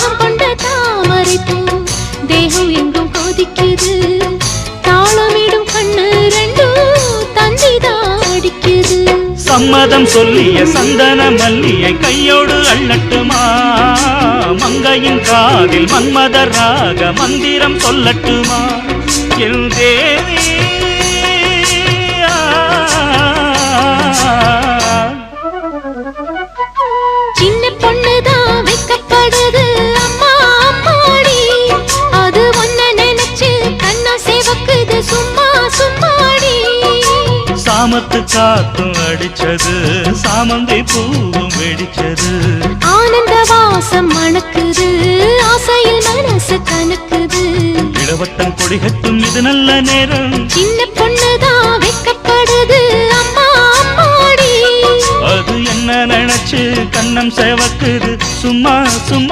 தாகம் கொண்ட தாமரை பூ தேகம் எங்கும் கொதிக்குது தாளமிடும் கண்ணு ரெண்டும் தந்திதான் அடிக்குது சம்மதம் சொல்லிய சந்தன மல்லியை கையோடு அள்ளட்டுமா மங்கையின் காதில் மன்மதராக மந்திரம் சொல்லட்டுமா என் தேவி சின்ன பொண்ணுதான் வைக்கப்படுது அம்மா அம்மாடி அது ஒன்ன நினைச்சு கண்ணா சேவக்குது சும்மா சும்மாடி சாமத்து காத்தும் அடிச்சது சாமந்தி பூவும் வெடிச்சது ஆனந்த வாசம் மணக்குது ஆசையில் மனசு கணக்குது இளவட்டம் கொடிகட்டும் இது நல்ல நேரம் சின்ன பொண்ணுதான் வைக்கப்படுது அம்மா அம்மாடி அது என்ன நினைச்சு கண்ணம் சேவக்குது சும்மா சும்மா